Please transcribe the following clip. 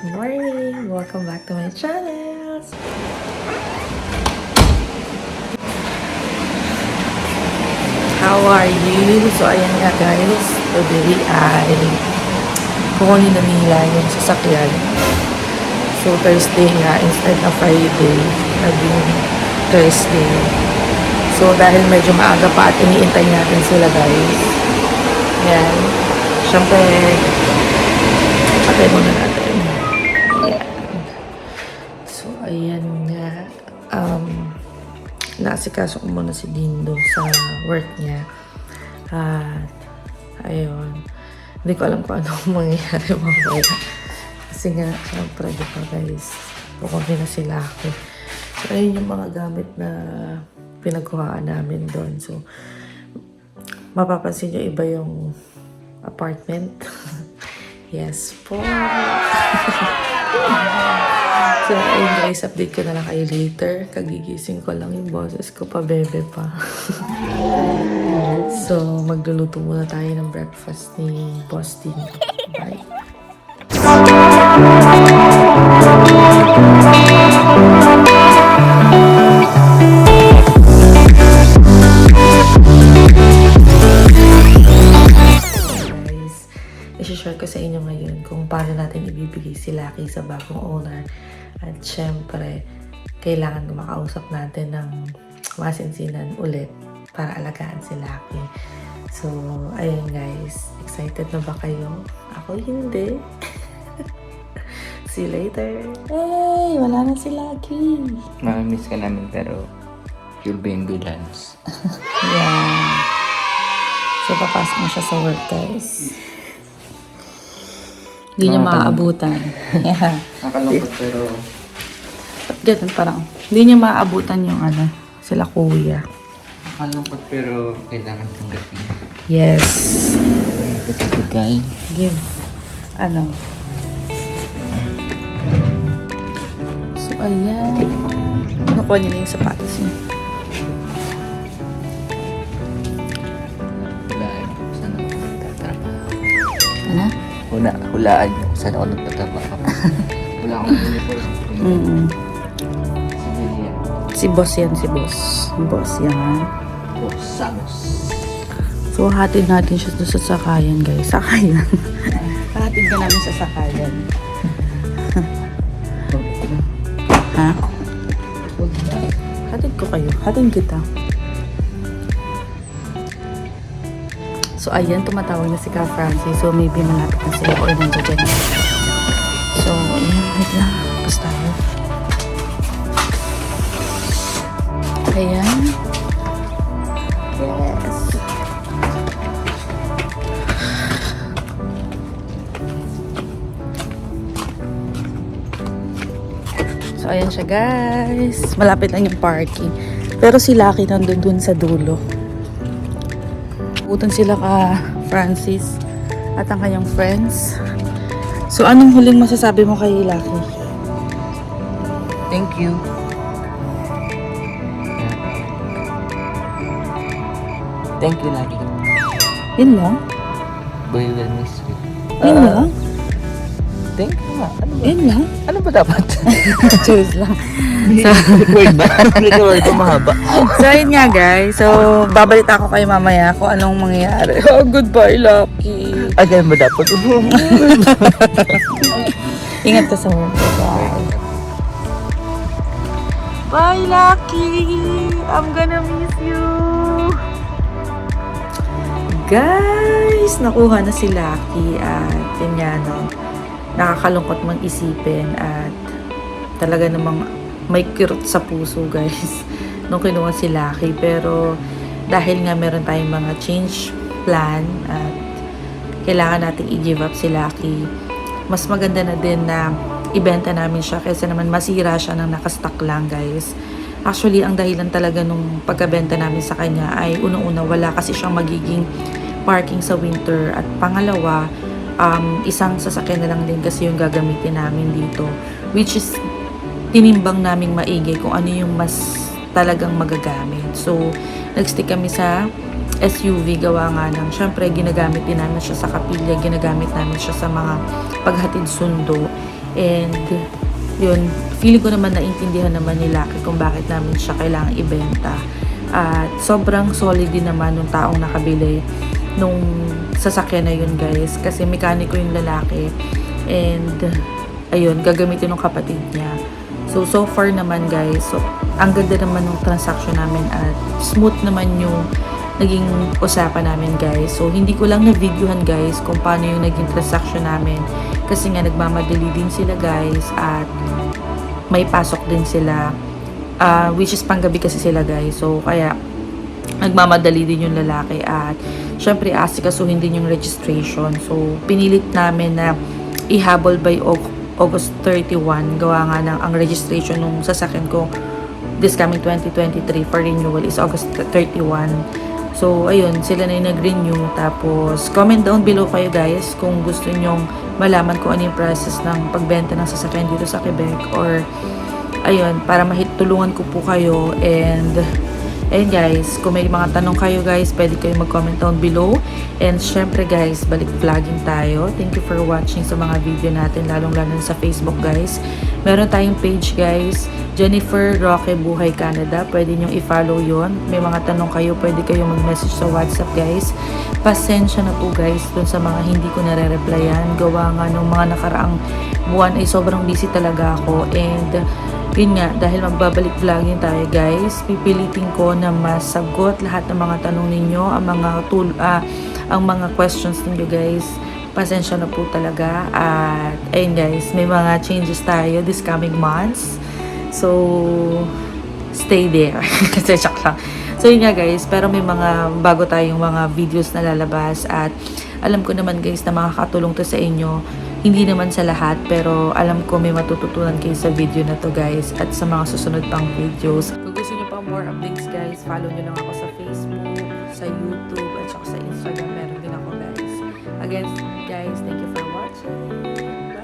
Good morning! Welcome back to my channel! How are you? So, ayan nga guys. Today ay kukunin na nila yung sasakyan. So, Thursday nga instead of Friday. Naging Thursday. So, dahil medyo maaga pa at iniintay natin sila guys. Ayan. Siyempre, patay muna natin. Ayan. So, ayan nga. Naasikaso ko muna si Dindo sa work niya. At, ayun. Hindi ko alam kung anong mangyayari mamaya. Kasi nga, syempre, di ba guys, pukunin na sila ako. So, ayun yung mga gamit na pinagkuhaan namin doon. So, mapapansin nyo iba yung apartment. Yes po. So, ayun guys, update ko na lang kayo later. Kagigising ko lang yung boses ko pa, bebe pa. So, magluluto muna tayo ng breakfast ni Boss Dean. Bye. Guys, isi-share ko sa inyo ngayon kung paano natin ibibigay si Lucky sa bagong owner. At syempre, kailangan makausap natin ng masinsinan ulit para alagaan si Lucky. So, ayun guys. Excited na ba kayo? Ako hindi. See you later. Hey! Wala na si Lucky. Mamimiss ka namin pero you'll be in good hands. Yeah. So, papasok na siya sa work guys. Hindi niya maaabutan. Yeah. Nakalungkot pero Ganun parang, hindi niya maaabutan yung sila kuya. nakalungkot pero kailangan tanggapin. Yes. Bigay. Give. So, ayan. Nakuha niya na yung sapatos niya. Hulaan ko saan ako nagtatrabaho. Ano? Hulaan niyo kung saan ako nagtatrabaho. Wala akong uniform. Sige yan. Si boss yan, si boss. Boss yan. Samos. So, hatid natin siya doon sa sakayan, guys. Sakayan. Hatid ka namin sa sakayan. Ha? Hatid ko kayo. Hatid kita. So, ayan, tumatawag na si Ka Francis. So, maybe malapit na sila or nandiyan dyan. So, ayan, wait lang. Tapos tayo. Ayan. Yes. So, ayan siya guys. Malapit lang yung parking. Pero si Lucky nandun dun sa dulo. Pupuntan sila ka Francis at ang kanyang friends. So, anong huling masasabi mo kay Lucky? Thank you. Thank you, Lucky. Yun lang? Boy will miss you. Yun lang? Thank you nga. Ano ba? Yun lang? Ano ba dapat? Choose lang. Word ba? Hindi word ko mahaba. So, yun nga guys. So, babalita ako kayo mamaya kung anong mangyayari. Oh, goodbye, Lucky. Ay, ganun ba dapat? Ingat ka sa work. Bye. Bye, Lucky. I'm gonna miss you. Guys, nakuha na si Lucky at yun nga, no, nakakalungkot mang isipin at talaga namang may kirot sa puso guys nung kinuha si Lucky. Pero dahil nga meron tayong mga change plan at kailangan nating i-give up si Lucky, mas maganda na din na ibenta namin siya kaysa naman masira siya nang nakastock lang guys. Actually, ang dahilan talaga nung pagkabenta namin sa kanya ay unang-una wala kasi siyang magiging parking sa winter at pangalawa, isang sasakyan na lang din kasi yung gagamitin namin dito, which is tinimbang naming maigi kung ano yung mas talagang magagamit. So, nagstick kami sa SUV gawa nga ng, syempre, ginagamit din namin siya sa kapilya, ginagamit namin siya sa mga paghatid sundo. And yun, feeling ko naman naintindihan naman ni Lucky kung bakit namin siya kailangang ibenta. At sobrang solid din naman nung taong nakabili nung sasakyan na yun guys, kasi mekaniko yung lalaki. And ayun, gagamitin ng kapatid niya. So far naman guys, so ang ganda naman ng transaction namin at smooth naman yung naging usapan namin guys. So hindi ko lang na-videohan guys kung paano yung naging transaction namin, kasi nga nagmamadali din sila guys at may pasok din sila, which is panggabi kasi sila guys. So kaya nagmamadali din yung lalaki at syempre asikasuhin din yung registration. So pinilit namin na ihabol by August 31. Gawa nga ng ang registration nung sasakyan ko this coming 2023 for renewal is August 31. So, ayun, sila na yung nag-renew. Tapos, comment down below kayo guys kung gusto nyong malaman kung ano yung process ng pagbenta ng sasakyan dito sa Quebec. Or, ayun, para mahitulungan ko po kayo. And, ayun guys, kung may mga tanong kayo guys, pwede kayo mag-comment down below. And syempre guys, balik vlogging tayo. Thank you for watching sa mga video natin, lalong-lalo sa Facebook guys. Meron tayong page guys, Jennifer Roque Buhay Canada. Pwede nyo i-follow yon. May mga tanong kayo, pwede kayo mag-message sa WhatsApp guys. Pasensya na po guys dun sa mga hindi ko nare-replyan. Gawa nga nung mga nakaraang buwan ay sobrang busy talaga ako. And yun nga, dahil magbabalik vlogging tayo guys, pipilitin ko na masagot lahat ng mga tanong ninyo, ang mga questions ninyo guys. Pasensya na po talaga. At ayun guys, may mga changes tayo this coming months. So, stay there. Kasi joke lang. So yun nga guys, pero may mga bago tayong mga videos na lalabas at alam ko naman guys na makakatulong to sa inyo. Hindi naman sa lahat, pero alam ko may matututunan kayo sa video na to guys at sa mga susunod pang videos. Kung gusto nyo pa more updates guys, follow nyo lang ako sa Facebook, sa YouTube, at saka sa Instagram. Meron din ako guys. Again guys, thank you for watching. Bye!